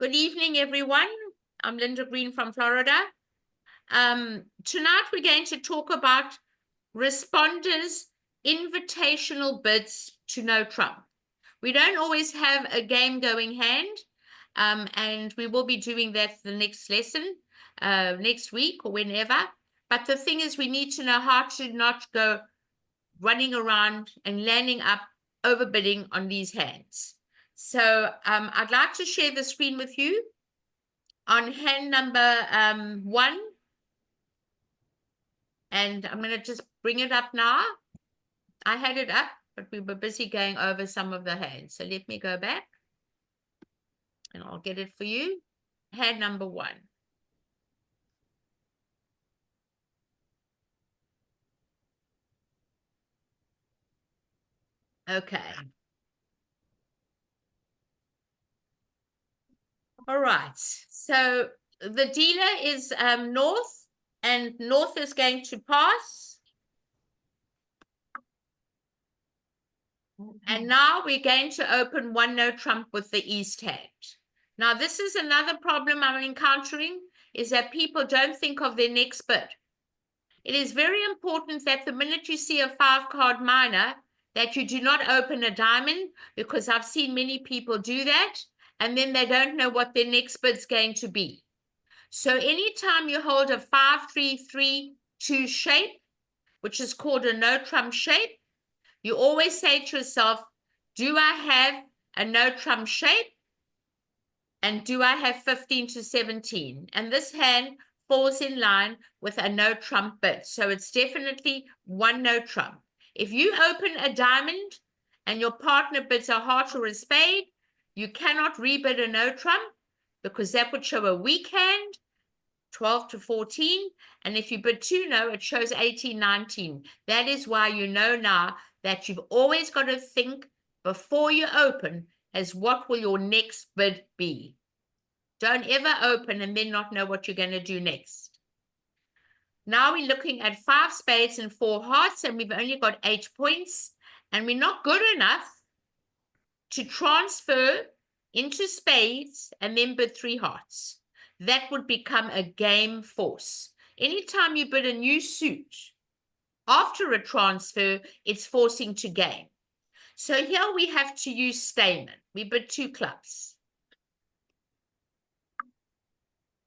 Good evening, everyone. I'm Linda Green from Florida. Tonight we're going to talk about responders' invitational bids to Notrump. We don't always have a game going hand, and we will be doing that the next lesson, next week or whenever. But the thing is, we need to know how to not go running around and landing up overbidding on these hands. So I'd like to share the screen with you on hand number 1. And I'm going to just bring it up now. I had it up, but we were busy going over some of the hands. So let me go back and I'll get it for you. Hand number 1. Okay. All right. So the dealer is north, and north is going to pass. And now we're going to open one Notrump with the east hand. Now, this is another problem I'm encountering, is that people don't think of their next bid. It is very important that the minute you see a 5-card minor, that you do not open a diamond, because I've seen many people do that, and then they don't know what their next bid's going to be. So anytime you hold a 5-3-3-2 shape, which is called a no-trump shape, you always say to yourself, do I have a no-trump shape? And do I have 15 to 17? And this hand falls in line with a no-trump bid. So it's definitely one no-trump. If you open a diamond and your partner bids a heart or a spade, you cannot rebid a no-trump, because that would show a weak hand, 12 to 14. And if you bid 2 no, it shows 18, 19. That is why you know now that you've always got to think before you open as what will your next bid be. Don't ever open and then not know what you're going to do next. Now we're looking at 5 spades and 4 hearts, and we've only got 8 points, and we're not good enough to transfer into spades and then bid 3 hearts. That would become a game force. Anytime you bid a new suit after a transfer, it's forcing to game. So here we have to use statement. We bid 2 clubs.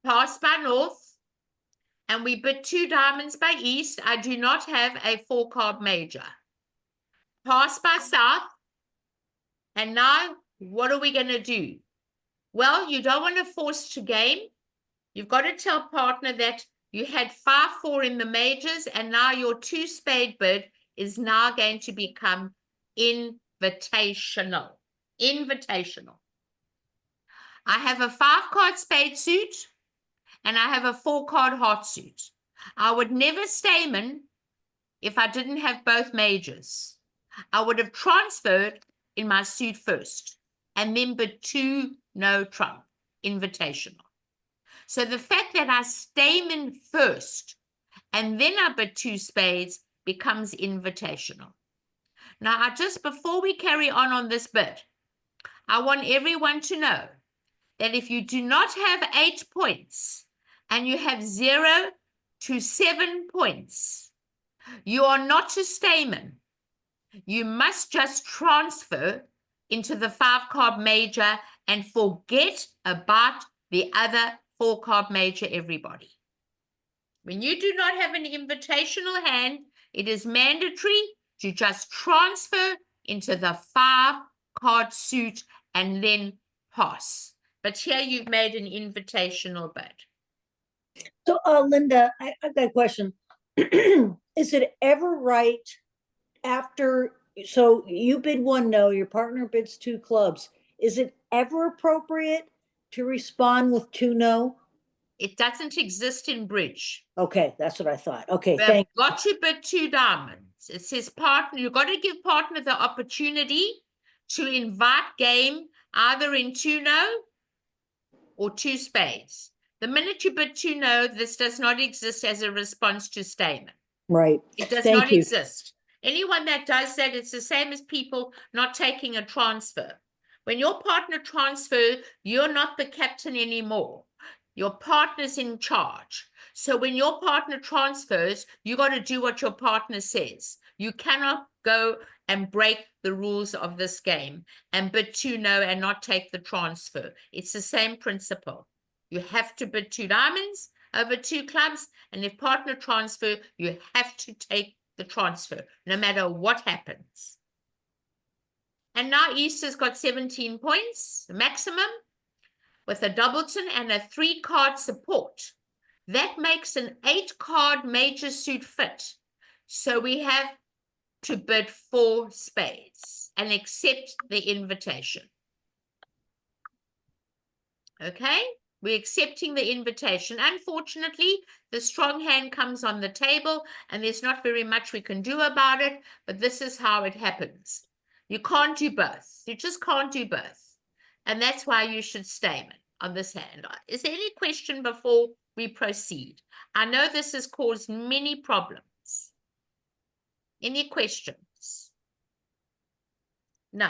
Pass by north, and we bid 2 diamonds by east. I do not have a 4-card major. Pass by south, and now what are we going to do? Well, you don't want to force to game. You've got to tell partner that you had 5-4 in the majors, and now your 2 spade bid is now going to become invitational. Invitational. I have a 5-card spade suit, and I have a 4-card heart suit. I would never stamen if I didn't have both majors. I would have transferred in my suit first, and then bid 2 no-trump, invitational. So the fact that I stamen first and then I bid 2 spades becomes invitational. Now, before we carry on this bid, I want everyone to know that if you do not have 8 points and you have 0 to 7 points, you are not to stamen. You must just transfer into the 5-card major and forget about the other 4-card major, everybody. When you do not have an invitational hand, it is mandatory to just transfer into the 5-card suit and then pass. But here you've made an invitational bid. So, Linda, I've got a question. Is it ever right after, so you bid 1 no, your partner bids 2 clubs. Is it ever appropriate to respond with 2 no? It doesn't exist in bridge. Okay, that's what I thought. Okay, thank you. Got to bid 2 diamonds. It says partner, you've got to give partner the opportunity to invite game either in 2 no or 2 spades. The minute you bid 2 no, this does not exist as a response to statement. Right. It does not exist. Anyone that does that, it's the same as people not taking a transfer. When your partner transfers, you're not the captain anymore. Your partner's in charge. So when your partner transfers, you got to do what your partner says. You cannot go and break the rules of this game and bid 2 no and not take the transfer. It's the same principle. You have to bid 2 diamonds over 2 clubs, and if partner transfer, you have to take the transfer, no matter what happens. And now Easter's got 17 points, the maximum, with a doubleton and a 3-card support. That makes an 8-card major suit fit. So we have to bid 4 spades and accept the invitation. Okay, we're accepting the invitation. Unfortunately, the strong hand comes on the table and there's not very much we can do about it, but this is how it happens. You can't do both. You just can't do both. And that's why you should stay on this hand. Is there any question before we proceed? I know this has caused many problems. Any questions? No.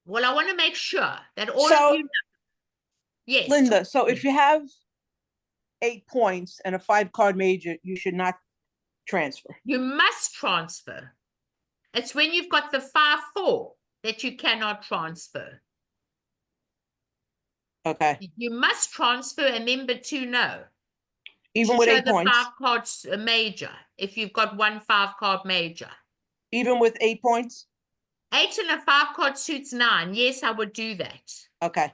Well, I want to make sure that all of you know. Yes. Linda, so if you have 8 points and a 5-card major, you should not transfer. You must transfer. It's when you've got the 5-4 that you cannot transfer. Okay. You must transfer and then bid 2 no. Even with 8 points? 5 cards major, if you've got 1 5-card major. Even with 8 points? 8 and a 5-card suits 9. Yes, I would do that. Okay.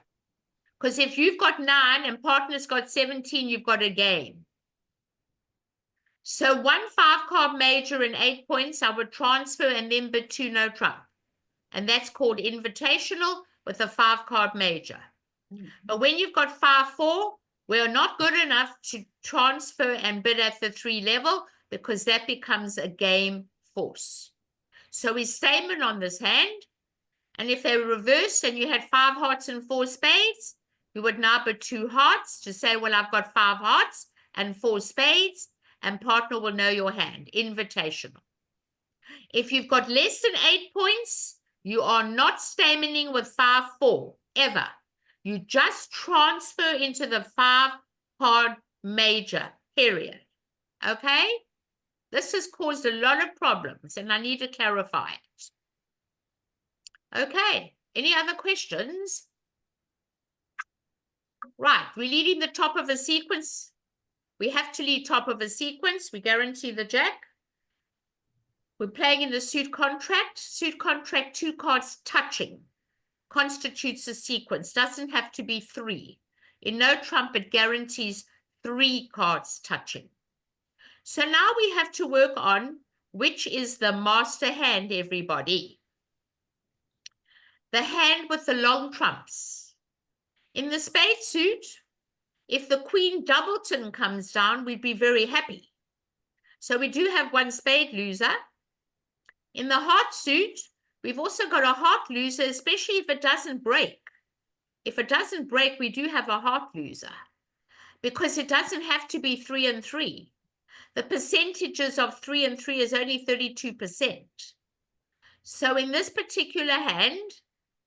Because if you've got 9 and partner's got 17, you've got a game. So 1 5-card major and 8 points, I would transfer and then bid 2 no trump. And that's called invitational with a 5-card major. But when you've got 5-4, we're not good enough to transfer and bid at the 3 level because that becomes a game force. So we statement on this hand. And if they were reversed and you had 5 hearts and 4 spades, you would now bid 2 hearts to say, well, I've got 5 hearts and 4 spades, and partner will know your hand. Invitational. If you've got less than 8 points, you are not stamening with 5-4 ever. You just transfer into the 5-card major, period. Okay? This has caused a lot of problems, and I need to clarify it. Okay. Any other questions? Right. We're leading the top of a sequence. We have to lead top of a sequence. We guarantee the jack. We're playing in the suit contract. Suit contract, 2 cards touching constitutes a sequence. Doesn't have to be 3. In Notrump, it guarantees 3 cards touching. So now we have to work on which is the master hand, everybody. The hand with the long trumps. In the spade suit, if the queen doubleton comes down, we'd be very happy. So we do have 1 spade loser. In the heart suit, we've also got a heart loser, especially if it doesn't break. If it doesn't break, we do have a heart loser because it doesn't have to be 3 and 3. The percentages of 3 and 3 is only 32%. So in this particular hand,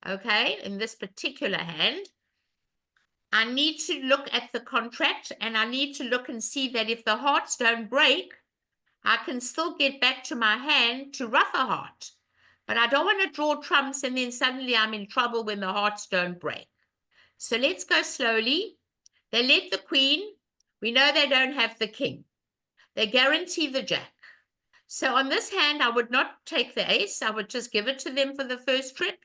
okay, in this particular hand, I need to look at the contract and I need to look and see that if the hearts don't break, I can still get back to my hand to rough a heart. But I don't want to draw trumps and then suddenly I'm in trouble when the hearts don't break. So let's go slowly. They let the queen. We know they don't have the king. They guarantee the jack. So on this hand, I would not take the ace. I would just give it to them for the first trick.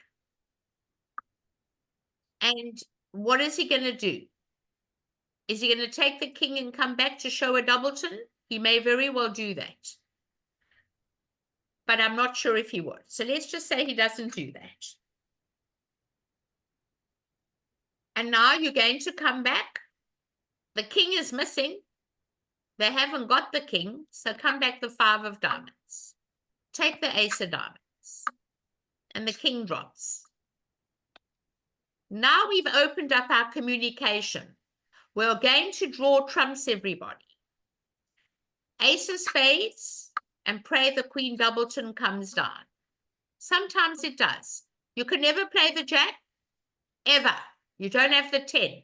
And what is he going to do? Is he going to take the king and come back to show a doubleton? He may very well do that. But I'm not sure if he would. So let's just say he doesn't do that. And now you're going to come back. The king is missing. They haven't got the king. So come back the 5 of diamonds. Take the ace of diamonds. And the king drops. Now we've opened up our communication. We're going to draw trumps, everybody. Ace of spades, and pray the queen doubleton comes down. Sometimes it does. You can never play the jack. ever. You don't have the 10.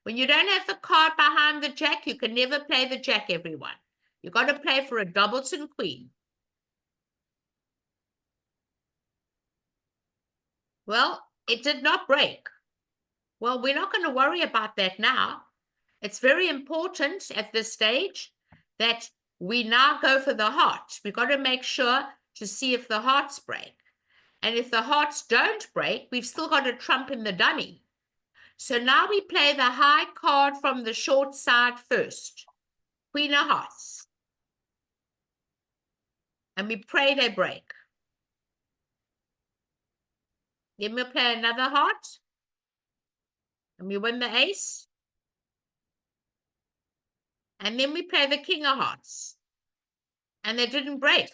When you don't have the card behind the jack, you can never play the jack, everyone. You've got to play for a doubleton queen. Well, it did not break. Well, we're not going to worry about that now. It's very important at this stage that we now go for the heart. We've got to make sure to see if the hearts break. And if the hearts don't break, we've still got a trump in the dummy. So now we play the high card from the short side first. Queen of hearts. And we pray they break. Then we'll play another heart. And we win the ace. And then we play the king of hearts. And they didn't break.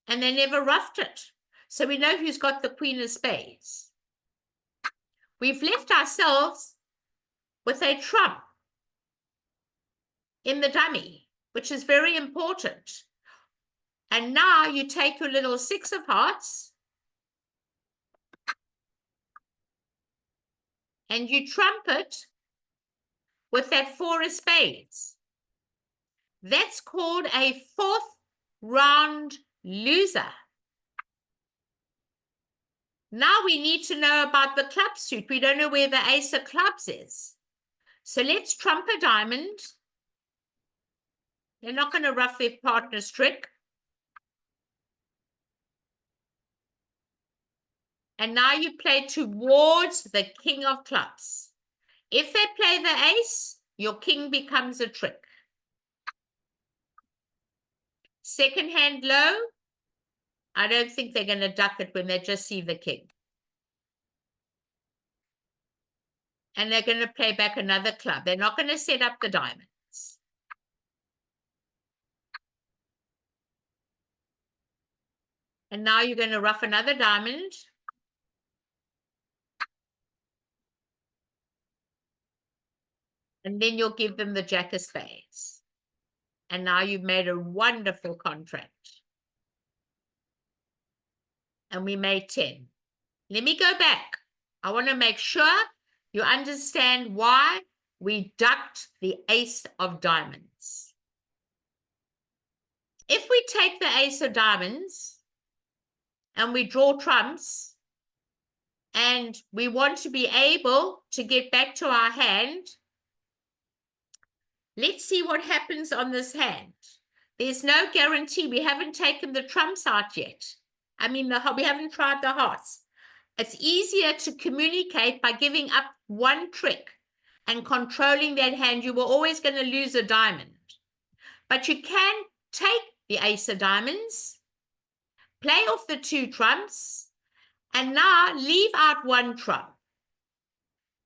And they never roughed it. So we know who's got the queen of spades. We've left ourselves with a trump in the dummy, which is very important. And now you take your little 6 of hearts and you trump it with that 4 of spades. That's called a 4th round loser. Now we need to know about the club suit. We don't know where the ace of clubs is. So let's trump a diamond. They're not going to rough their partner's trick. And now you play towards the king of clubs. If they play the ace, your king becomes a trick. Second hand low, I don't think they're going to duck it when they just see the king. And they're going to play back another club. They're not going to set up the diamonds. And now you're going to rough another diamond. And then you'll give them the jack of spades. And now you've made a wonderful contract. And we made 10. Let me go back. I want to make sure you understand why we ducked the ace of diamonds. If we take the ace of diamonds and we draw trumps and we want to be able to get back to our hand, let's see what happens on this hand. There's no guarantee. We haven't taken the trumps out yet. I mean, we haven't tried the hearts. It's easier to communicate by giving up one trick and controlling that hand. You were always going to lose a diamond. But you can take the ace of diamonds, play off the 2 trumps, and now leave out 1 trump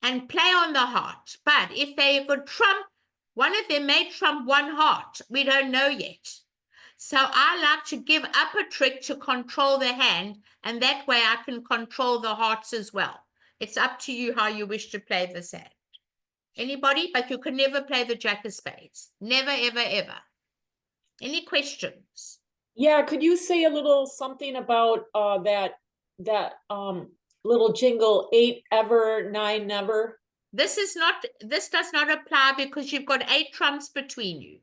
and play on the heart. But if they could trump, one of them may trump 1 heart. We don't know yet. So I like to give up a trick to control the hand, and that way I can control the hearts as well. It's up to you how you wish to play this hand. Anybody? But you can never play the jack of spades. Never, ever, ever. Any questions? Yeah, could you say a little something about that little jingle, 8 ever, 9 never? This does not apply because you've got 8 trumps between you.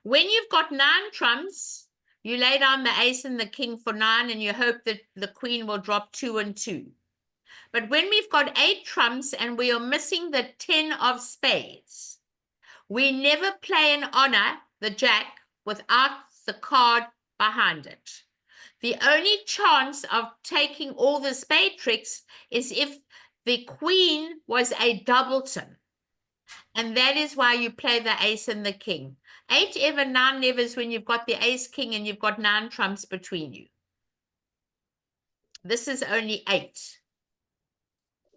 When you've got 9 trumps, you lay down the ace and the king for 9 and you hope that the queen will drop 2 and 2. But when we've got 8 trumps and we are missing the 10 of spades, we never play an honor, the jack, without the card behind it. The only chance of taking all the spade tricks is if the queen was a doubleton. And that is why you play the ace and the king. 8 ever, 9 nevers when you've got the ace king and you've got 9 trumps between you. This is only 8.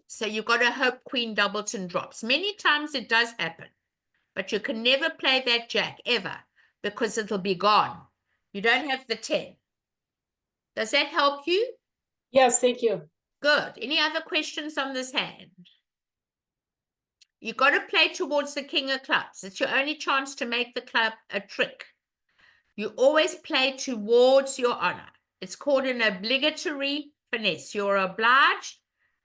So you've got to hope queen doubleton drops. Many times it does happen, but you can never play that jack ever because it'll be gone. You don't have the 10. Does that help you? Yes, thank you. Good. Any other questions on this hand? You've got to play towards the king of clubs. It's your only chance to make the club a trick. You always play towards your honor. It's called an obligatory finesse. You're obliged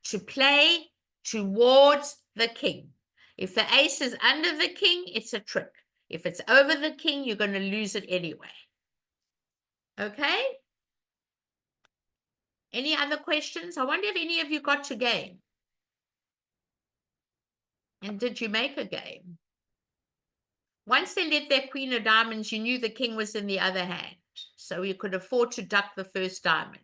to play towards the king. If the ace is under the king, it's a trick. If it's over the king, you're going to lose it anyway. Okay? Any other questions? I wonder if any of you got to game. And did you make a game? Once they let their queen of diamonds, you knew the king was in the other hand. So you could afford to duck the first diamond.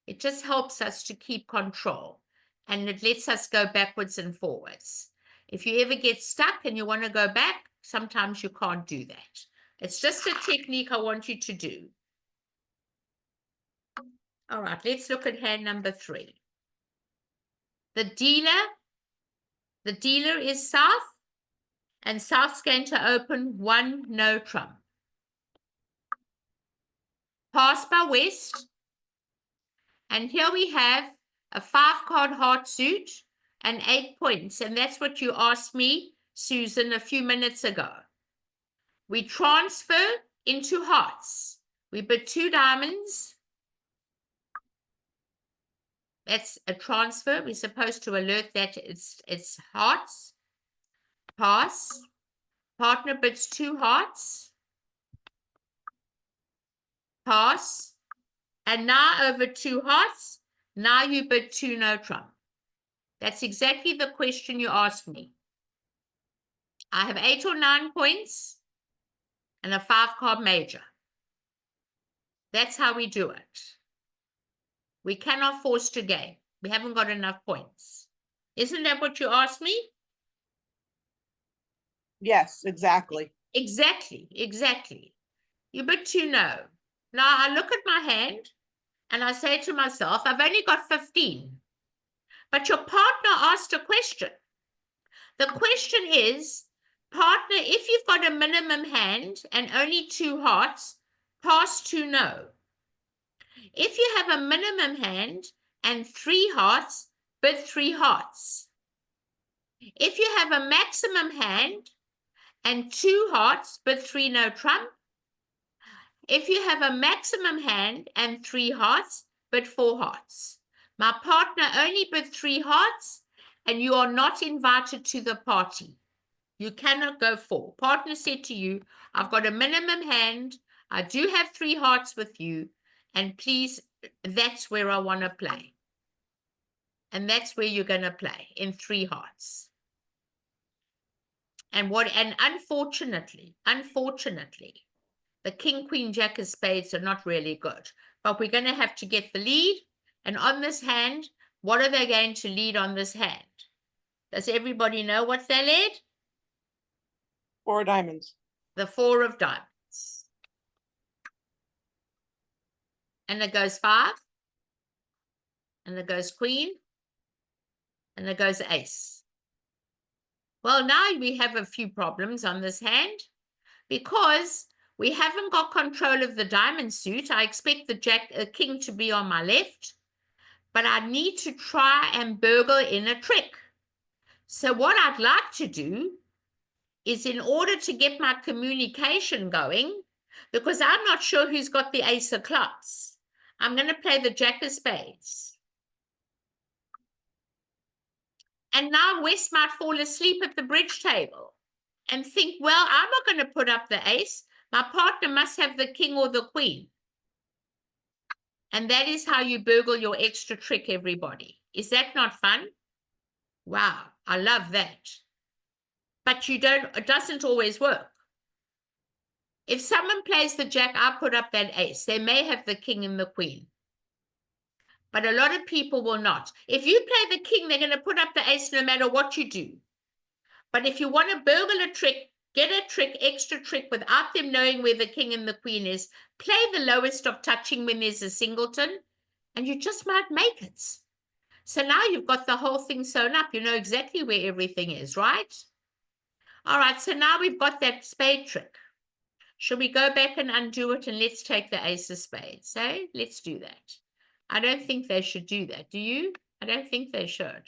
It just helps us to keep control. And it lets us go backwards and forwards. If you ever get stuck and you want to go back, sometimes you can't do that. It's just a technique I want you to do. All right, let's look at hand number 3. The dealer is south, and south's going to open 1 no trump. Pass by west, and here we have a 5-card heart suit and 8 points, and that's what you asked me, Susan, a few minutes ago. We transfer into hearts. We bid 2 diamonds. That's a transfer. We're supposed to alert that it's hearts. Pass. Partner bids 2 hearts. Pass. And now over 2 hearts. Now you bid 2 no trump. That's exactly the question you asked me. I have 8 or 9 points and a 5-card major. That's how we do it. We cannot force to game. We haven't got enough points. Isn't that what you asked me? Yes, exactly. Exactly. You bid 2 no. Now I look at my hand and I say to myself, I've only got 15. But your partner asked a question. The question is, partner, if you've got a minimum hand and only 2 hearts, pass 2 no. If you have a minimum hand and 3 hearts, bid 3 hearts. If you have a maximum hand and 2 hearts, bid 3 no trump. If you have a maximum hand and 3 hearts, bid 4 hearts. My partner only bid 3 hearts, and you are not invited to the party. You cannot go 4. Partner said to you, I've got a minimum hand. I do have 3 hearts with you, and please, that's where I want to play. And that's where you're going to play, in 3 hearts. And unfortunately, the king, queen, jack of spades are not really good. But we're going to have to get the lead. And on this hand, what are they going to lead on this hand? Does everybody know what they led? 4 diamonds. The 4 of diamonds. And it goes 5. And it goes queen. And it goes ace. Well, now we have a few problems on this hand because we haven't got control of the diamond suit. I expect the king to be on my left, but I need to try and burgle in a trick. So what I'd like to do is, in order to get my communication going, because I'm not sure who's got the ace of clubs, I'm going to play the jack of spades. And now West might fall asleep at the bridge table and think, well, I'm not going to put up the ace. My partner must have the king or the queen. And that is how you burgle your extra trick, everybody. Is that not fun? Wow, I love that. But it doesn't always work. If someone plays the jack, I put up that ace. They may have the king and the queen. But a lot of people will not. If you play the king, they're going to put up the ace no matter what you do. But if you want to burgle a trick, get a trick, extra trick, without them knowing where the king and the queen is, play the lowest of touching when there's a singleton, and you just might make it. So now you've got the whole thing sewn up. You know exactly where everything is, right? All right, so now we've got that spade trick. Should we go back and undo it, and let's take the ace of spades, eh? Let's do that. I don't think they should do that. Do you? I don't think they should.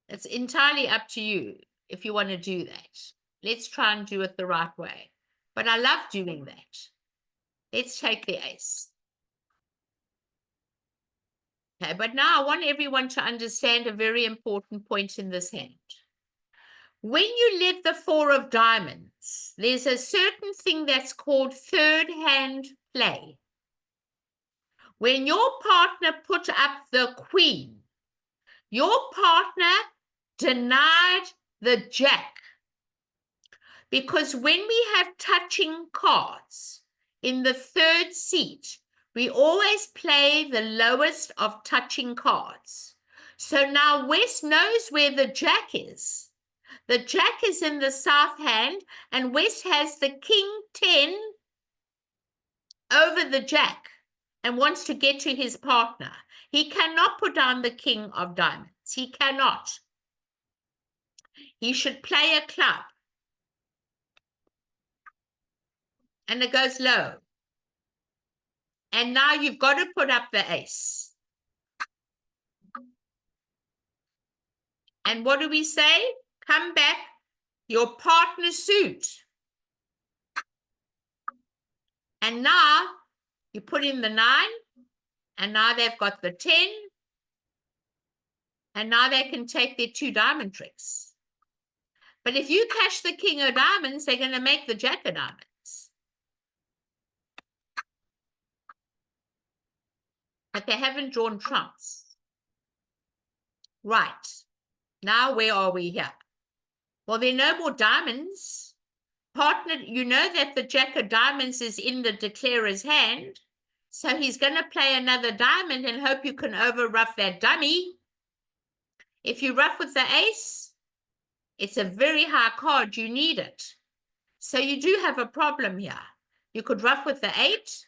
It's entirely up to you if you want to do that. Let's try and do it the right way. But I love doing that. Let's take the ace. Okay, but now I want everyone to understand a very important point in this hand. When you let the 4 of diamonds, there's a certain thing that's called third hand play. When your partner put up the queen, your partner denied the jack. Because when we have touching cards in the third seat, we always play the lowest of touching cards. So now West knows where the jack is. The jack is in the south hand, and West has the king 10 over the jack and wants to get to his partner. He cannot put down the king of diamonds. He cannot. He should play a club. And it goes low. And now you've got to put up the ace. And what do we say? Come back, your partner suit. And now you put in the 9, and now they've got the 10. And now they can take their 2 diamond tricks. But if you cash the king of diamonds, they're going to make the jack of diamonds. But they haven't drawn trumps. Right. Now where are we here? Well, there are no more diamonds. Partner, you know that the jack of diamonds is in the declarer's hand. So he's going to play another diamond and hope you can over-ruff that dummy. If you ruff with the ace, it's a very high card. You need it. So you do have a problem here. You could ruff with the 8.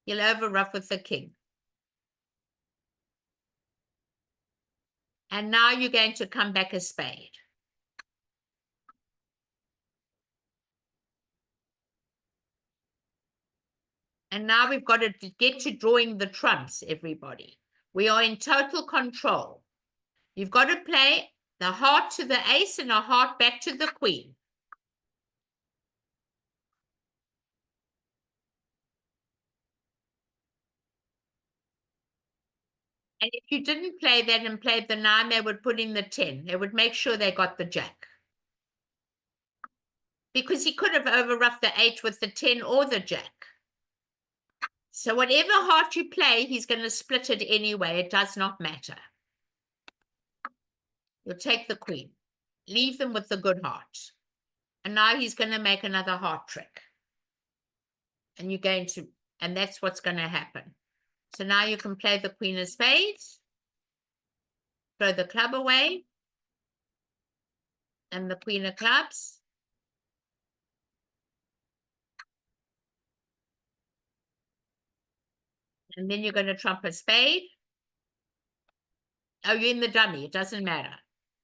You'll over-ruff with the king. And now you're going to come back a spade. And now we've got to get to drawing the trumps, everybody. We are in total control. You've got to play the heart to the ace and a heart back to the queen. And if you didn't play that and played the 9, they would put in the 10. They would make sure they got the jack. Because he could have over-ruffed the 8 with the 10 or the jack. So whatever heart you play, he's going to split it anyway. It does not matter. You'll take the queen. Leave them with the good heart. And now he's going to make another heart trick. And you're going to, and that's what's going to happen. So now you can play the queen of spades. Throw the club away. And the queen of clubs. And then you're going to trump a spade. Oh, you're in the dummy. It doesn't matter.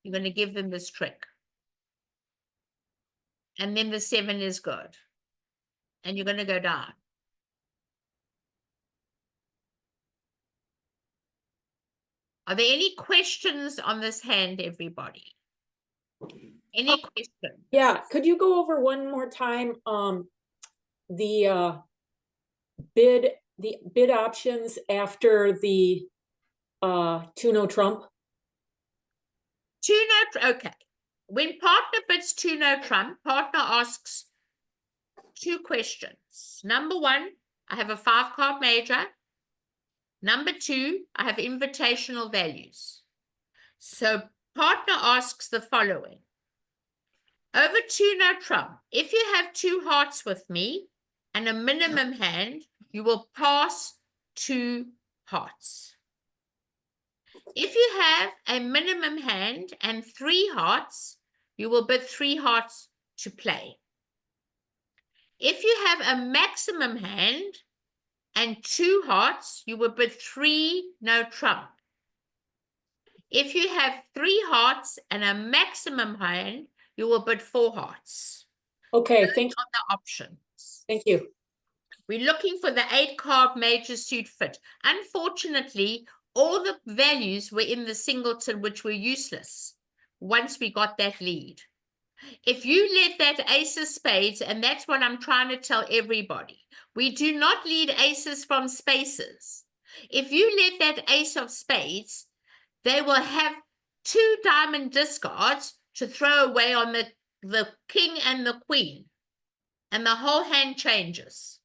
You're going to give them this trick. And then the 7 is good. And you're going to go down. Are there any questions on this hand, everybody? Any questions? Yeah, could you go over one more time the bid options after the 2 no trump? 2 no, okay. When partner bids 2 no trump, partner asks 2 questions. Number 1, I have a 5-card major. Number 2, I have invitational values. So partner asks the following. Over 2 no trump, if you have 2 hearts with me and a minimum hand, you will pass 2 hearts. If you have a minimum hand and 3 hearts, you will bid 3 hearts to play. If you have a maximum hand and 2 hearts, you will bid 3 no trump. If you have 3 hearts and a maximum hand, you will bid 4 hearts. Okay, Those thank you. are the options. Thank you. We're looking for the 8-card major suit fit. Unfortunately, all the values were in the singleton, which were useless once we got that lead. If you let that ace of spades, and that's what I'm trying to tell everybody, we do not lead aces from spaces. If you let that ace of spades, they will have 2 diamond discards to throw away on the king and the queen, and the whole hand changes.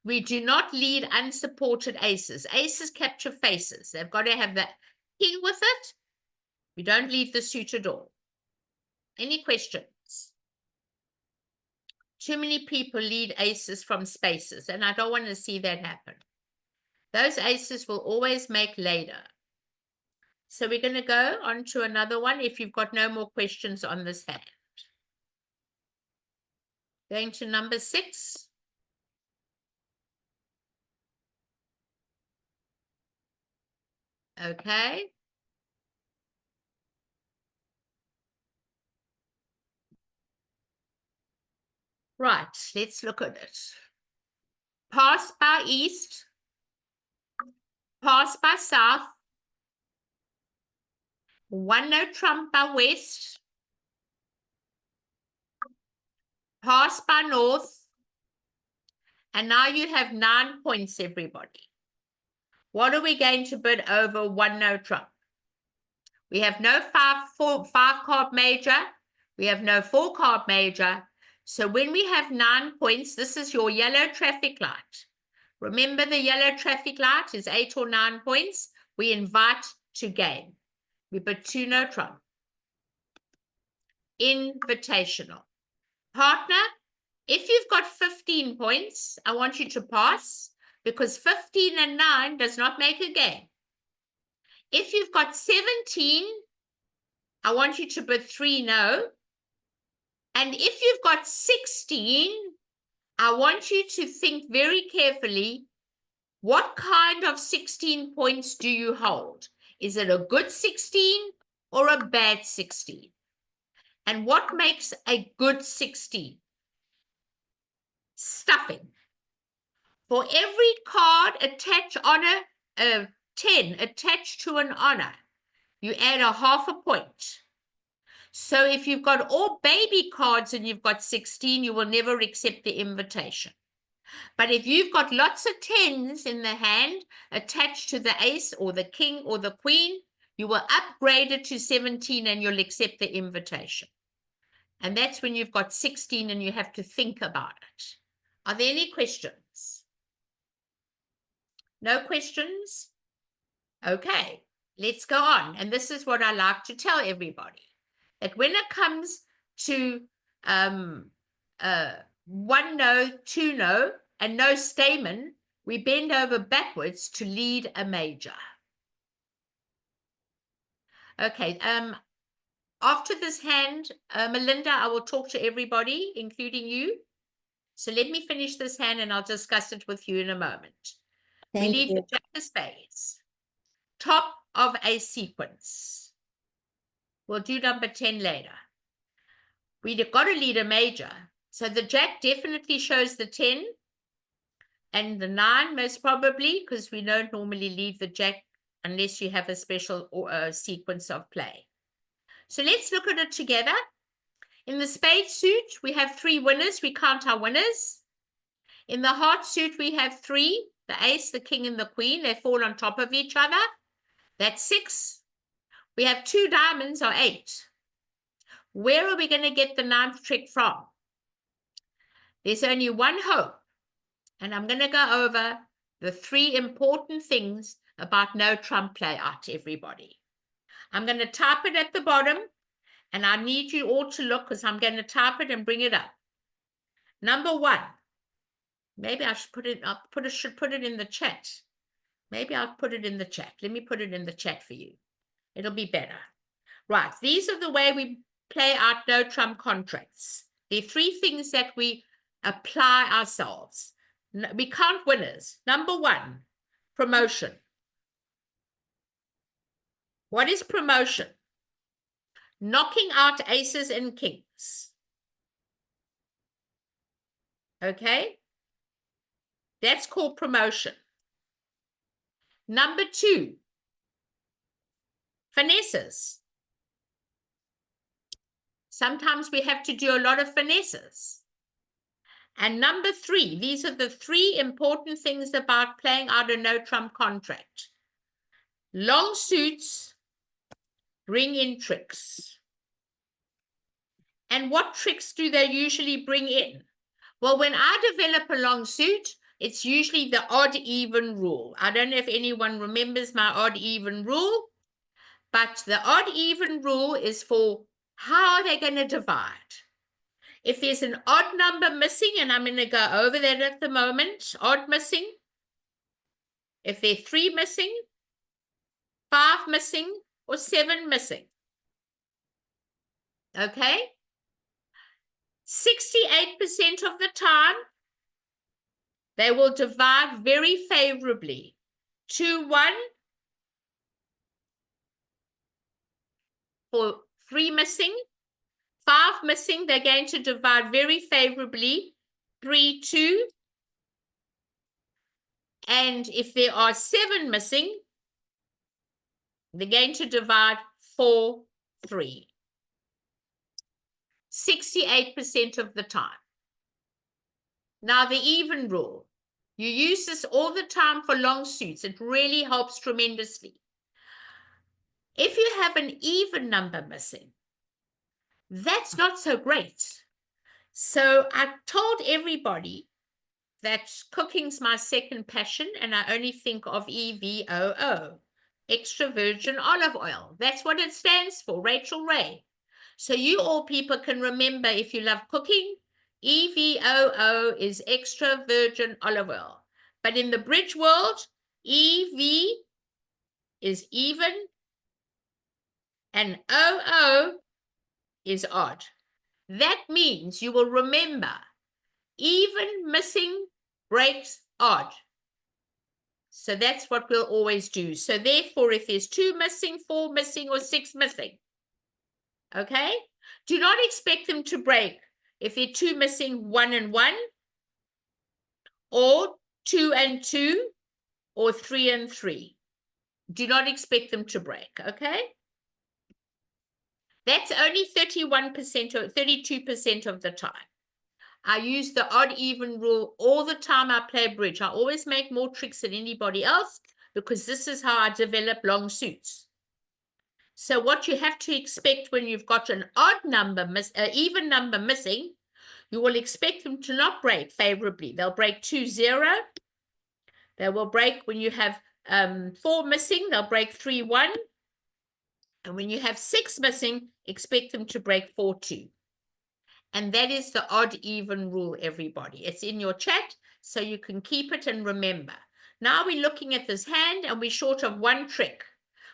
We do not lead unsupported aces. Aces capture faces. They've got to have the king with it. We don't leave the suited all. Any questions? Too many people lead aces from spaces, and I don't want to see that happen. Those aces will always make later. So we're going to go on to another one if you've got no more questions on this hand. Going to number 6. Okay. Right, let's look at it. Pass by east, pass by south, 1 no trump by west, pass by north, and now you have 9 points, everybody. What are we going to bid over 1 no trump? We have no 5 card major. We have no 4 card major. So when we have 9 points, this is your yellow traffic light. Remember, the yellow traffic light is 8 or 9 points. We invite to game. We bid 2 no trump. Invitational. Partner, if you've got 15 points, I want you to pass, because 15 and 9 does not make a game. If you've got 17, I want you to bid 3 no. And if you've got 16, I want you to think very carefully, what kind of 16 points do you hold? Is it a good 16 or a bad 16? And what makes a good 16? Stuffing. For every card attached on a 10 attached to an honor, you add a half a point. So if you've got all baby cards and you've got 16, you will never accept the invitation. But if you've got lots of 10s in the hand attached to the ace or the king or the queen, you will upgrade it to 17 and you'll accept the invitation. And that's when you've got 16 and you have to think about it. Are there any questions? No questions? Okay, let's go on. And this is what I like to tell everybody, that when it comes to 1 no, 2 no, and no stamen, we bend over backwards to lead a major. Okay, after this hand, Melinda, I will talk to everybody, including you. So let me finish this hand and I'll discuss it with you in a moment. Thank we leave you. the jack of spades, top of a sequence. We'll do number 10 later. We've got to lead a major. So the jack definitely shows the 10 and the 9 most probably, because we don't normally leave the jack unless you have a special sequence of play. So let's look at it together. In the spade suit, we have 3 winners. We count our winners. In the heart suit, we have 3, the ace, the king, and the queen. They fall on top of each other. That's 6. We have 2 diamonds, or 8. Where are we going to get the 9th trick from? There's only one hope. And I'm going to go over the 3 important things about no trump play out, everybody. I'm going to type it at the bottom, and I need you all to look, because I'm going to type it and bring it up. Number 1. Maybe I should put it up. Should put it in the chat. Maybe I'll put it in the chat. Let me put it in the chat for you. It'll be better. Right. These are the way we play out no trump contracts. There are 3 things that we apply ourselves. We count winners. Number 1, promotion. What is promotion? Knocking out aces and kings. Okay? That's called promotion. Number 2, finesses. Sometimes we have to do a lot of finesses. And number 3, these are the 3 important things about playing out a no-trump contract. Long suits bring in tricks. And what tricks do they usually bring in? Well, when I develop a long suit, it's usually the odd-even rule. I don't know if anyone remembers my odd-even rule, but the odd-even rule is for how they're going to divide. If there's an odd number missing, and I'm going to go over that at the moment, odd missing. If there are 3 missing, 5 missing, or 7 missing. Okay? 68% of the time, they will divide very favorably. 2-1 for 3 missing. 5 missing, they're going to divide very favorably. 3-2. And if there are 7 missing, they're going to divide 4-3. 68% of the time. Now, the even rule. You use this all the time for long suits. It really helps tremendously. If you have an even number missing, that's not so great. So I told everybody that cooking's my second passion, and I only think of EVOO, extra virgin olive oil. That's what it stands for, Rachel Ray. So you all people can remember, if you love cooking, EVOO is extra virgin olive oil. But in the bridge world, EV is even and OO is odd. That means you will remember even missing breaks odd. So that's what we'll always do. So therefore, if there's 2 missing, 4 missing, or 6 missing, okay, do not expect them to break if they're 2 missing, 1 and 1, or 2 and 2, or 3 and 3. Do not expect them to break, okay? That's only 31% or 32% of the time. I use the odd-even rule all the time I play bridge. I always make more tricks than anybody else because this is how I develop long suits. So what you have to expect when you've got an odd number, even number missing, you will expect them to not break favorably. They'll break 2-0. They will break when you have 4 missing. They'll break 3-1. And when you have 6 missing, expect them to break 4-2. And that is the odd-even rule, everybody. It's in your chat, so you can keep it and remember. Now we're looking at this hand, and we're short of 1 trick.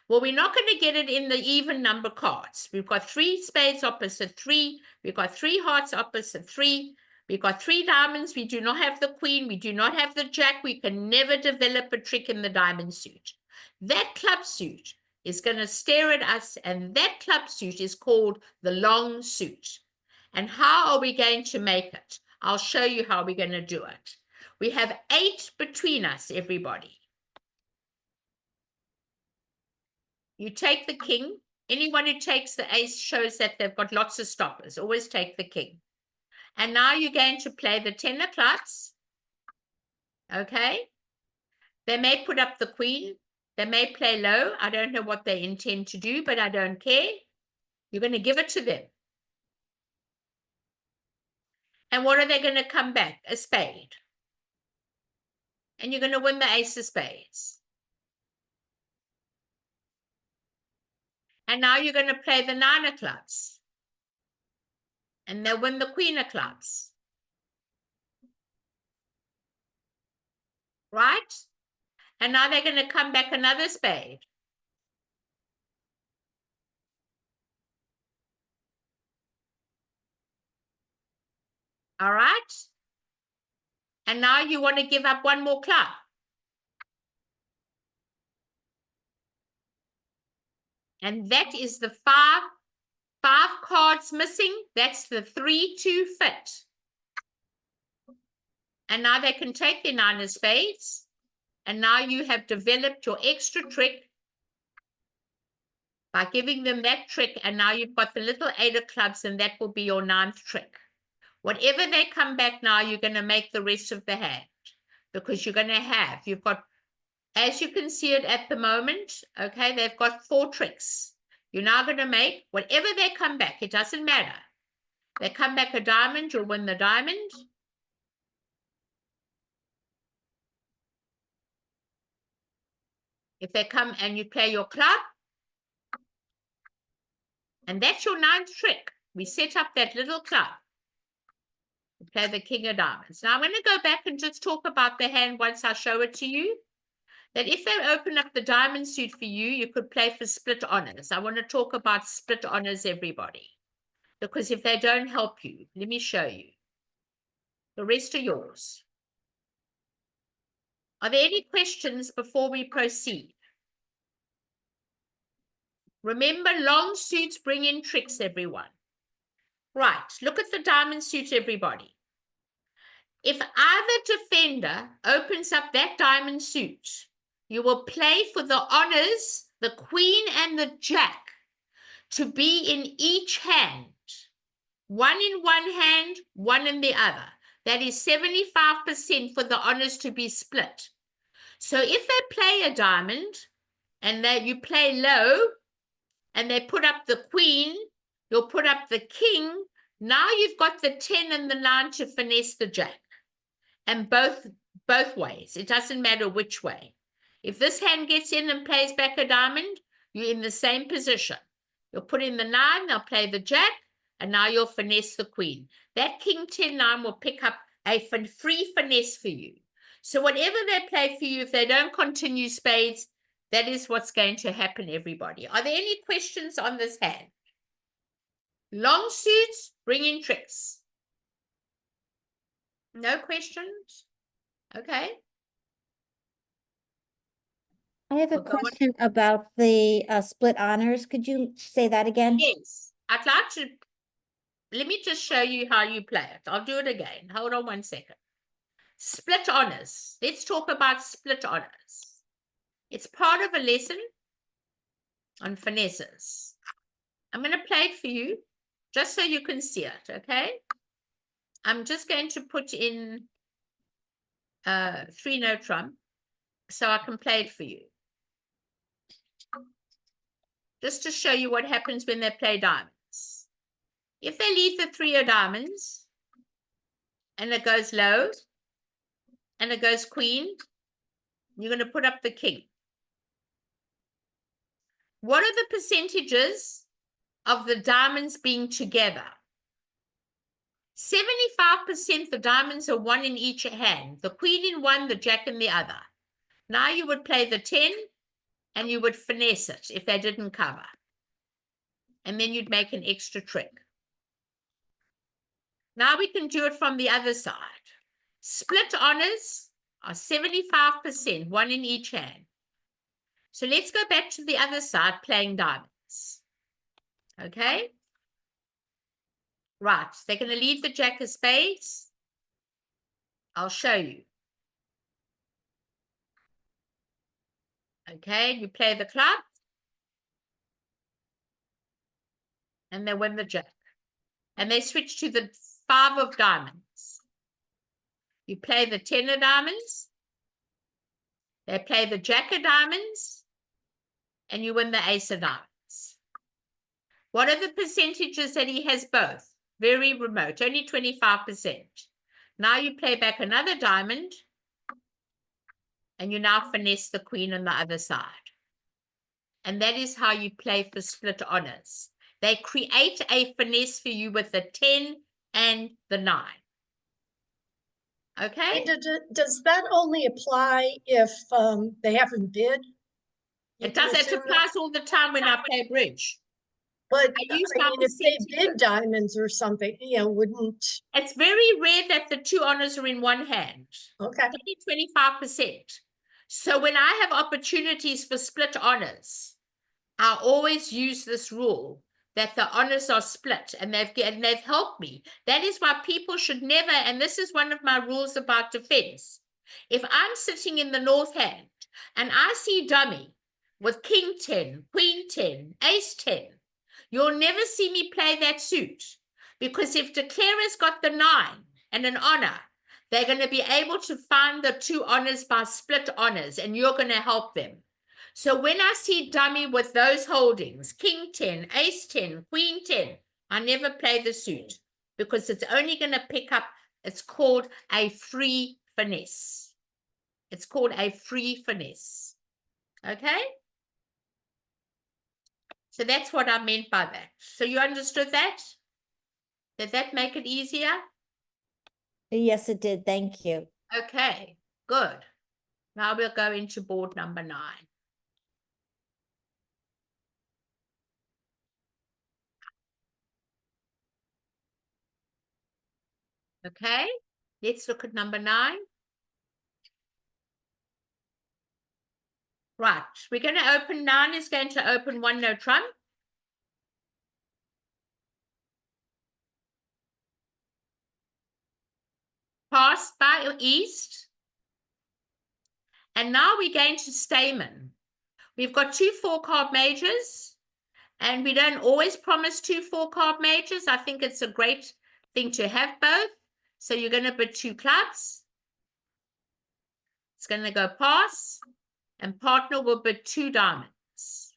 Well, we're not going to get it in the even number cards. We've got 3 spades opposite 3. We've got 3 hearts opposite 3. We've got 3 diamonds. We do not have the queen. We do not have the jack. We can never develop a trick in the diamond suit. That club suit is going to stare at us, and that club suit is called the long suit. And how are we going to make it? I'll show you how we're going to do it. We have 8 between us, everybody. You take the king. Anyone who takes the ace shows that they've got lots of stoppers. Always take the king. And now you're going to play the 10 of clubs. Okay? They may put up the queen. They may play low. I don't know what they intend to do, but I don't care. You're going to give it to them. And what are they going to come back? A spade. And you're going to win the ace of spades. And now you're going to play the 9 of clubs. And they'll win the queen of clubs. Right? And now they're going to come back another spade. All right? And now you want to give up 1 more club. And that is the 5 cards missing. That's the 3-2 fit. And now they can take their 9 of spades. And now you have developed your extra trick by giving them that trick. And now you've got the little 8 of clubs, and that will be your 9th trick. Whatever they come back now, you're going to make the rest of the hand, because you're going to have, you've got, as you can see it at the moment, okay, they've got 4 tricks. You're now going to make whatever they come back. It doesn't matter. They come back a diamond, you'll win the diamond. If they come and you play your club, and that's your 9th trick. We set up that little club. We play the king of diamonds. Now I'm going to go back and just talk about the hand once I show it to you. That if they open up the diamond suit for you, you could play for split honors. I want to talk about split honors, everybody. Because if they don't help you, let me show you. The rest are yours. Are there any questions before we proceed? Remember, long suits bring in tricks, everyone. Right, look at the diamond suit, everybody. If either defender opens up that diamond suit, you will play for the honors, the queen and the jack, to be in each hand. One in one hand, one in the other. That is 75% for the honors to be split. So if they play a diamond and you play low and they put up the queen, you'll put up the king. Now you've got the 10 and the 9 to finesse the jack. And both ways. It doesn't matter which way. If this hand gets in and plays back a diamond, you're in the same position. You'll put in the 9, they'll play the jack, and now you'll finesse the queen. That king 10 9 will pick up a free finesse for you. So whatever they play for you, if they don't continue spades, that is what's going to happen, everybody. Are there any questions on this hand? Long suits, bring in tricks. No questions? Okay. I have a We'll go on. question about the split honors. Could you say that again? Yes. I'd like to, let me just show you how you play it. I'll do it again. Hold on 1 second. Split honors. Let's talk about split honors. It's part of a lesson on finesses. I'm going to play it for you just so you can see it, okay? I'm just going to put in 3 Notrump so I can play it for you. Just to show you what happens when they play diamonds. If they leave the 3 of diamonds and it goes low and it goes queen, you're going to put up the king. What are the percentages of the diamonds being together? 75% the diamonds are 1 in each hand, the queen in 1, the jack in the other. Now you would play the 10 and you would finesse it if they didn't cover. And then you'd make an extra trick. Now we can do it from the other side. Split honors are 75%, 1 in each hand. So let's go back to the other side playing diamonds. Okay? Right, they're going to leave the jack of spades. I'll show you. Okay, you play the club. And they win the jack. And they switch to the 5 of diamonds. You play the 10 of diamonds. They play the jack of diamonds. And you win the ace of diamonds. What are the percentages that he has both? Very remote, only 25%. Now you play back another diamond. And you now finesse the queen on the other side. And that is how you play for split honors. They create a finesse for you with the 10 and the 9. Okay? Does that only apply if they haven't bid? You It can does. It assume that- applies all the time when I play bridge. But I use I my mean, if they percentage. bid diamonds or something, wouldn't, It's very rare that the 2 honors are in one hand. okay. Only 25%. So when I have opportunities for split honors, I always use this rule that the honors are split, and they've helped me. That is why people should never, and this is one of my rules about defense. If I'm sitting in the north hand and I see dummy with king 10, queen 10, ace 10, you'll never see me play that suit, Because if declarer's got the 9 and an honor, they're going to be able to find the 2 honors by split honors, and you're going to help them. So when I see dummy with those holdings, king 10, ace 10, queen 10, I never play the suit because it's only going to pick up, it's called a free finesse. It's called a free finesse. Okay? So that's what I meant by that. So you understood that? Did that make it easier? Yes, it did. Thank you. Okay, good. Now we'll go into board number 9. Okay, let's look at number 9. Right, we're going to open 9 is going to open 1 no trump. Pass by east. And now we're going to Stamen. We've got 2 4-card majors, and we don't always promise 2 4-card majors. I think it's a great thing to have both. So you're going to bid 2 clubs. It's going to go pass, and partner will bid 2 diamonds.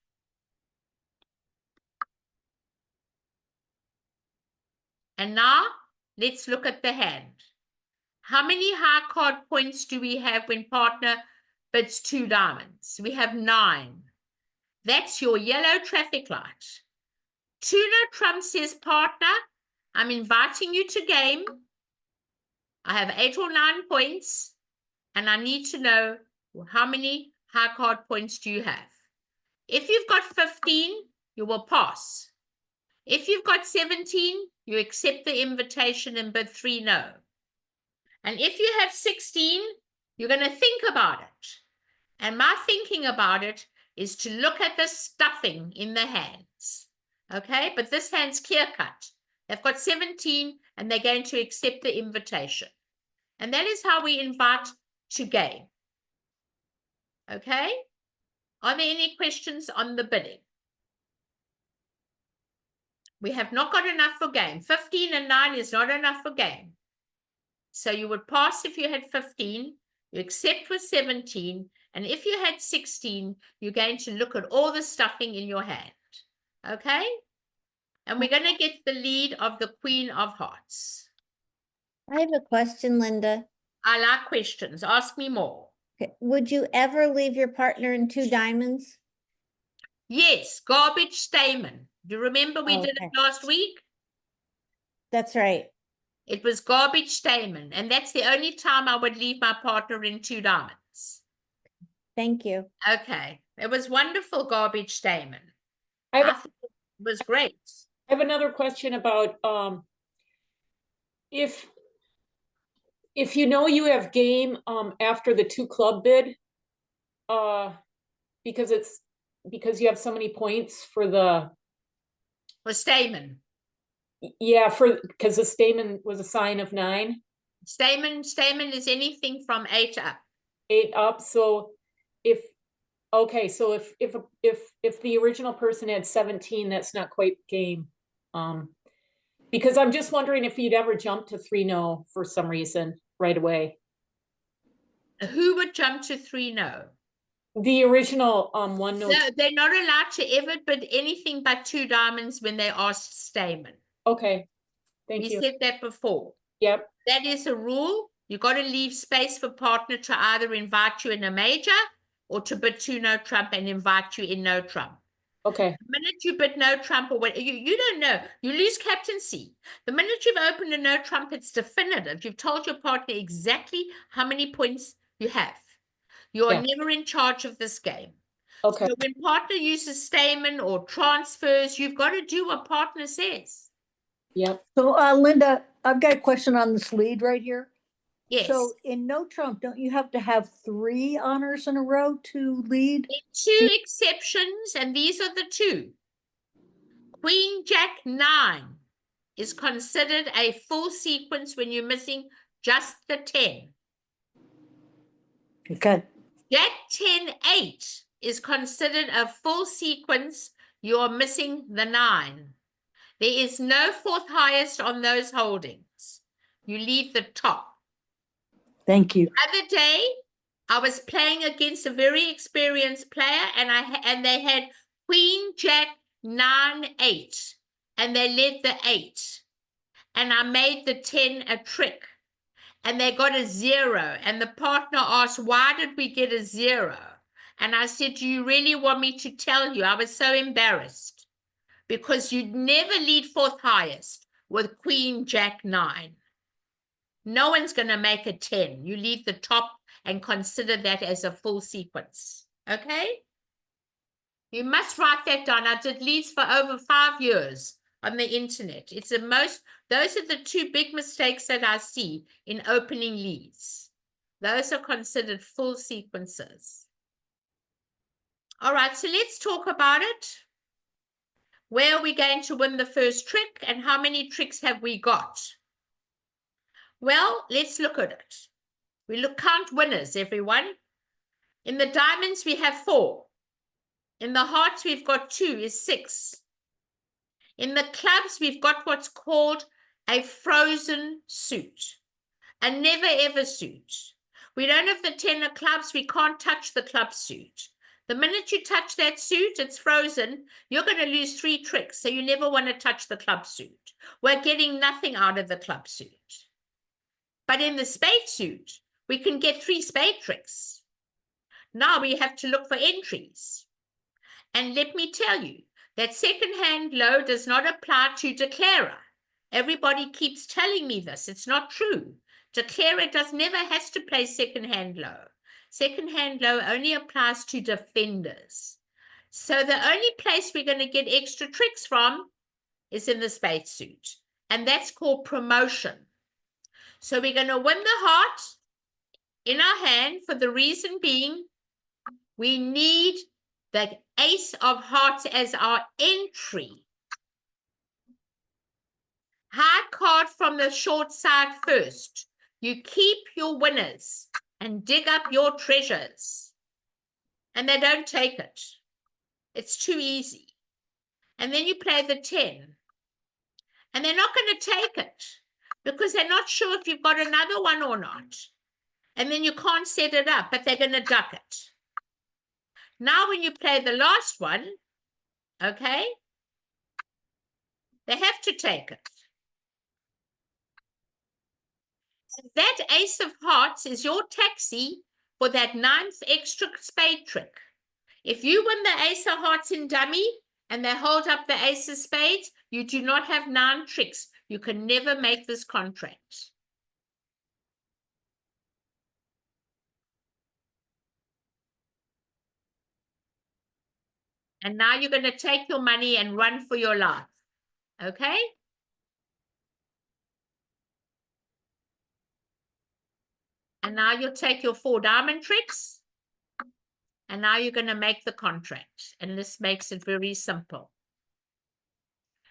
And now let's look at the hand. How many high card points do we have when partner bids 2 diamonds? We have 9. That's your yellow traffic light. 2 no trump says partner, I'm inviting you to game. I have 8 or 9 points, and I need to know how many high card points do you have. If you've got 15, you will pass. If you've got 17, you accept the invitation and bid 3 no. And if you have 16, you're going to think about it. And my thinking about it is to look at the stuffing in the hands. Okay, but this hand's clear cut. They've got 17 and they're going to accept the invitation. And that is how we invite to game. Okay, are there any questions on the bidding? We have not got enough for game. 15 and 9 is not enough for game. So you would pass if you had 15, you accept with 17, and if you had 16, you're going to look at all the stuffing in your hand. Okay? And we're going to get the lead of the Queen of Hearts. I have a question, Linda. I like questions. Ask me more. Okay. Would you ever leave your partner in 2 diamonds? Yes, garbage stamen. Do you remember we did it Okay. last week? That's right. It was garbage stamen, and that's the only time I would leave my partner in 2 diamonds. Thank you. Okay, it was wonderful garbage stamen. I I thought it was great. have another question about if you know you have game after the 2 club bid, because you have so many points for the For stamen. because the stamen was a sign of 9. Stamen is anything from 8 up. 8 up. So if the original person had 17, that's not quite game. Because I'm just wondering if you'd ever jump to 3 no for some reason right away. Who would jump to 3 no? The original 1 no. No, they're not allowed to ever bid anything but 2 diamonds when they asked stamen. Okay. Thank We you. said that before. Yep. That is a rule. You got to leave space for partner to either invite you in a major or to bid 2 no trump and invite you in no trump. Okay. The minute you bid no trump or what, you don't know. You lose captaincy. The minute you've opened a no trump, it's definitive. You've told your partner exactly how many points you have. You are Yeah. never in charge of this game. Okay. So when partner uses stamen or transfers, you've got to do what partner says. Yep. So, Linda, I've got a question on this lead right here. Yes. So in no trump, don't you have to have 3 honors in a row to lead? 2 exceptions, and these are the 2. Queen Jack 9 is considered a full sequence when you're missing just the 10. Okay. Jack 10-8 is considered a full sequence. You're missing the 9. There is no fourth highest on those holdings. You leave the top. Thank you. The other day, I was playing against a very experienced player, and they had Queen, Jack, 9, 8, and they led the 8, and I made the 10 a trick, and they got a 0, and the partner asked, why did we get a 0? And I said, do you really want me to tell you? I was so embarrassed, because you'd never lead fourth highest with Queen, Jack, 9. No one's going to make a 10. You leave the top and consider that as a full sequence. Okay? You must write that down. I did leads for over 5 years on the internet. It's the most, those are the 2 big mistakes that I see in opening leads. Those are considered full sequences. All right, so let's talk about it. Where are we going to win the first trick, and how many tricks have we got? Well, let's look at it. We count winners, everyone. In the diamonds, we have 4. In the hearts, we've got 2, is 6. In the clubs, we've got what's called a frozen suit, a never ever suit. We don't have the 10 of clubs, we can't touch the club suit. The minute you touch that suit, it's frozen, you're going to lose 3 tricks, so you never want to touch the club suit. We're getting nothing out of the club suit. But in the spade suit, we can get 3 spade tricks. Now we have to look for entries. And let me tell you that second hand low does not apply to declarer. Everybody keeps telling me this. It's not true. Declarer never has to play second hand low. Second hand low only applies to defenders. So the only place we're going to get extra tricks from is in the spade suit. And that's called promotion. So we're going to win the heart in our hand for the reason being we need the ace of hearts as our entry. High card from the short side first. You keep your winners and dig up your treasures. And they don't take it. It's too easy. And then you play the 10. And they're not going to take it because they're not sure if you've got another one or not. And then you can't set it up, but they're going to duck it. Now when you play the last one, okay, they have to take it. That ace of hearts is your taxi for that 9th extra spade trick. If you win the ace of hearts in dummy and they hold up the ace of spades, you do not have 9 tricks. You can never make this contract. And now you're going to take your money and run for your life. Okay? And now you'll take your 4 diamond tricks. And now you're going to make the contract. And this makes it very simple.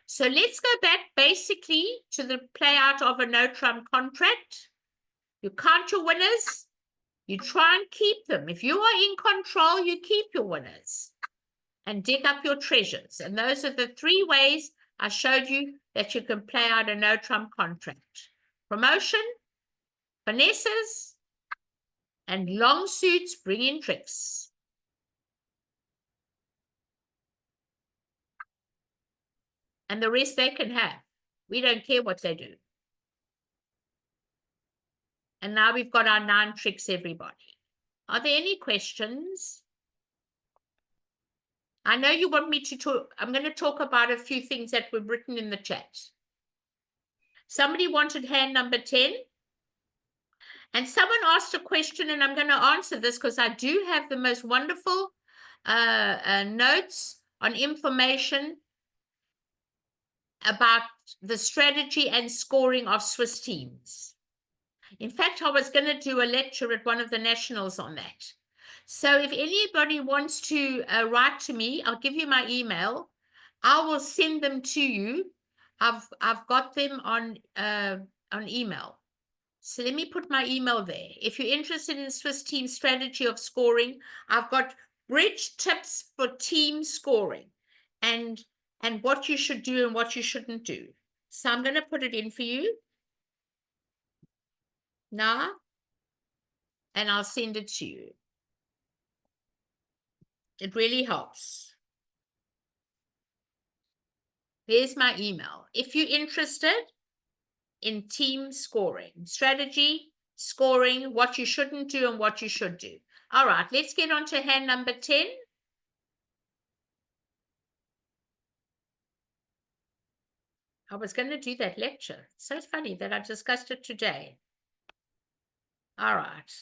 So let's go back basically to the play out of a no-trump contract. You count your winners. You try and keep them. If you are in control, you keep your winners. And dig up your treasures. And those are the 3 ways I showed you that you can play out a no-trump contract. Promotion, finesses, and long suits bring in tricks. And the rest they can have. We don't care what they do. And now we've got our 9 tricks, everybody. Are there any questions? I know you want me to talk. I'm going to talk about a few things that were written in the chat. Somebody wanted hand number 10. And someone asked a question, and I'm going to answer this because I do have the most wonderful notes on information about the strategy and scoring of Swiss teams. In fact, I was going to do a lecture at one of the nationals on that. So if anybody wants to write to me, I'll give you my email. I will send them to you. I've got them on email. So let me put my email there. If you're interested in Swiss team strategy of scoring, I've got bridge tips for team scoring and and what you should do and what you shouldn't do. So I'm going to put it in for you now, and I'll send it to you. It really helps. There's my email. If you're interested in team scoring, strategy, scoring, what you shouldn't do and what you should do. All right, let's get on to hand number 10. I was going to do that lecture. It's so funny that I discussed it today. All right.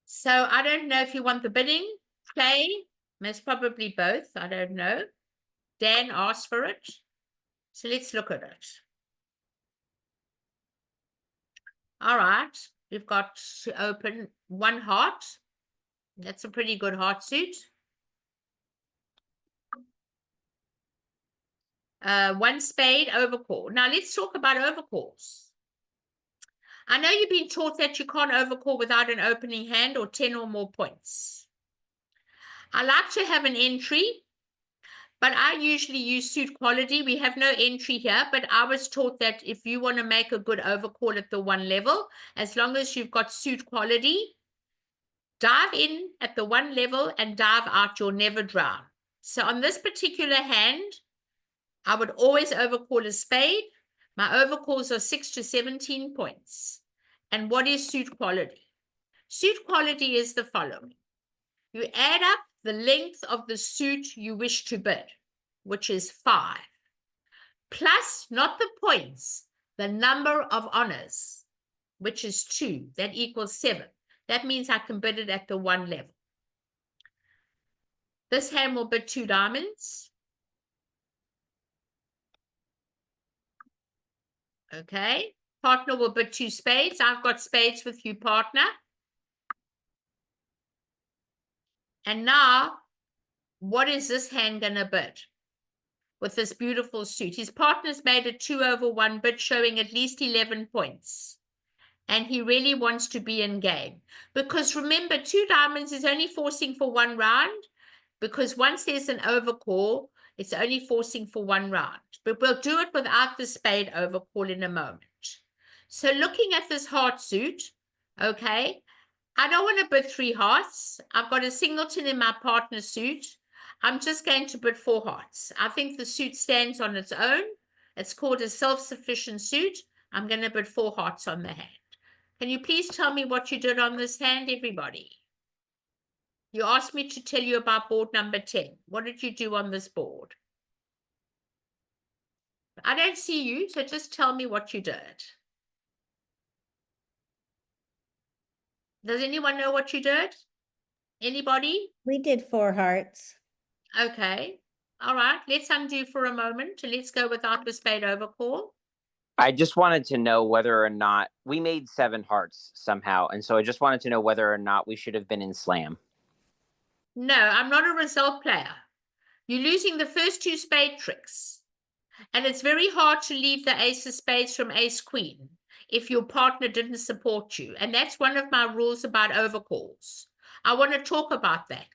So I don't know if you want the bidding, play, most probably both. I don't know. Dan asked for it. So let's look at it. All right. We've got to open one heart. That's a pretty good heart suit. One spade overcall. Now let's talk about overcalls. I know you've been taught that you can't overcall without an opening hand or 10 or more points. I like to have an entry, but I usually use suit quality. We have no entry here, but I was taught that if you want to make a good overcall at the one level, as long as you've got suit quality, dive in at the one level and dive out, you'll never drown. So on this particular hand, I would always overcall a spade. My overcalls are 6 to 17 points. And what is suit quality? Suit quality is the following. You add up the length of the suit you wish to bid, which is 5, plus not the points, the number of honors, which is 2. That equals 7. That means I can bid it at the one level. This hand will bid 2 diamonds. Okay. Partner will bid 2 spades. I've got spades with you, partner. And now, what is this hand going to bid with this beautiful suit? His partner's made a 2/1 bid, showing at least 11 points. And he really wants to be in game. Because remember, 2 diamonds is only forcing for 1 round. Because once there's an overcall, it's only forcing for 1 round. But we'll do it without the spade overcall in a moment. So looking at this heart suit, okay, I don't want to bid 3 hearts. I've got a singleton in my partner suit. I'm just going to bid 4 hearts. I think the suit stands on its own. It's called a self-sufficient suit. I'm going to bid 4 hearts on the hand. Can you please tell me what you did on this hand, everybody? You asked me to tell you about board number 10. What did you do on this board? I don't see you, so just tell me what you did. Does anyone know what you did? Anybody? We did 4 hearts. Okay. All right. Let's undo for a moment and let's go without the spade overcall. I just wanted to know whether or not we made 7 hearts somehow. And so I just wanted to know whether or not we should have been in slam. No, I'm not a result player. You're losing the first 2 spade tricks. And it's very hard to leave the ace of spades from ace queen if your partner didn't support you. And that's one of my rules about overcalls. I want to talk about that.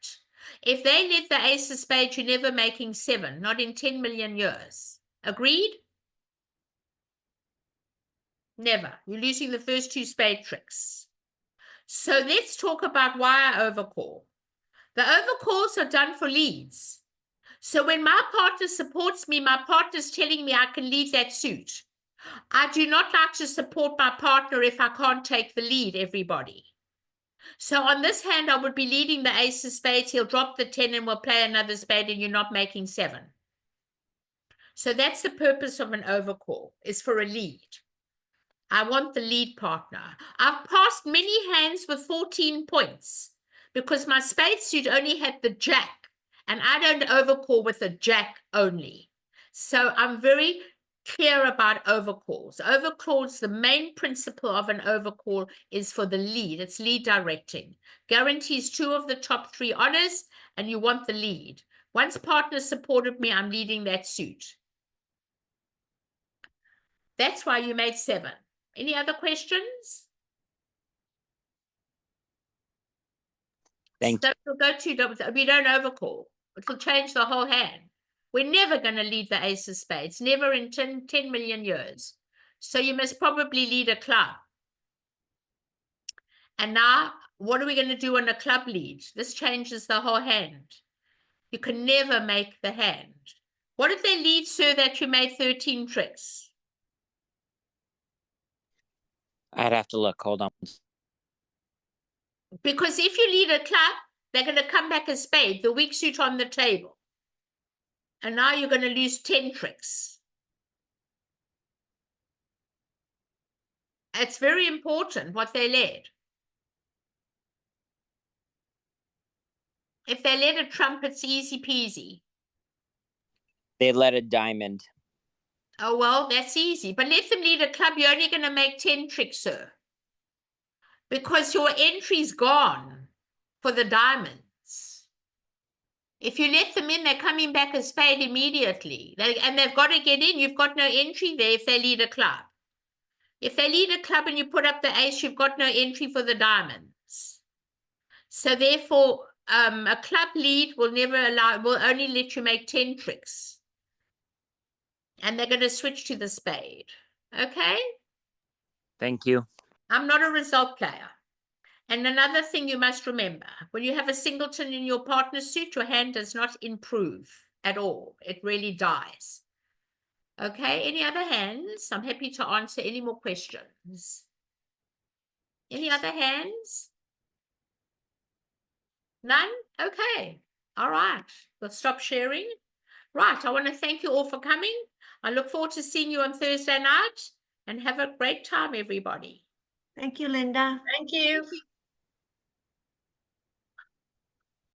If they leave the ace of spades, you're never making 7, not in 10 million years. Agreed? Never. You're losing the first 2 spade tricks. So let's talk about why I overcall. The overcalls are done for leads. So when my partner supports me, my partner's telling me I can leave that suit. I do not like to support my partner if I can't take the lead, everybody. So on this hand, I would be leading the ace of spades. He'll drop the 10 and we'll play another spade and you're not making 7. So that's the purpose of an overcall, is for a lead. I want the lead partner. I've passed many hands with 14 points because my spade suit only had the jack. And I don't overcall with a jack only. So I'm very clear about overcalls. Overcalls, the main principle of an overcall is for the lead. It's lead directing. Guarantees 2 of the top 3 honors, and you want the lead. Once partner supported me, I'm leading that suit. That's why you made 7. Any other questions? Thank So it'll go to, we don't overcall. It'll change the whole hand. We're never going to lead the ace of spades, never in 10 million years. So you must probably lead a club. And now, what are we going to do on a club lead? This changes the whole hand. You can never make the hand. What did they lead, sir, that you made 13 tricks? I'd have to look. Hold on. Because if you lead a club, they're going to come back a spade, the weak suit on the table. And now you're going to lose 10 tricks. It's very important what they led. If they led a trump, it's easy peasy. They led a diamond. Oh, well, that's easy. But let them lead a club, you're only going to make 10 tricks, sir. Because your entry's gone for the diamonds. If you let them in, they're coming back a spade immediately. And they've got to get in. You've got no entry there if they lead a club. If they lead a club and you put up the ace, you've got no entry for the diamonds. So therefore, a club lead will only let you make 10 tricks. And they're going to switch to the spade. Okay? Thank you. I'm not a result player. And another thing you must remember, when you have a singleton in your partner's suit, your hand does not improve at all. It really dies. Okay, any other hands? I'm happy to answer any more questions. Any other hands? None? Okay. All right. We'll stop sharing. Right. I want to thank you all for coming. I look forward to seeing you on Thursday night and have a great time, everybody. Thank you, Linda. Thank you.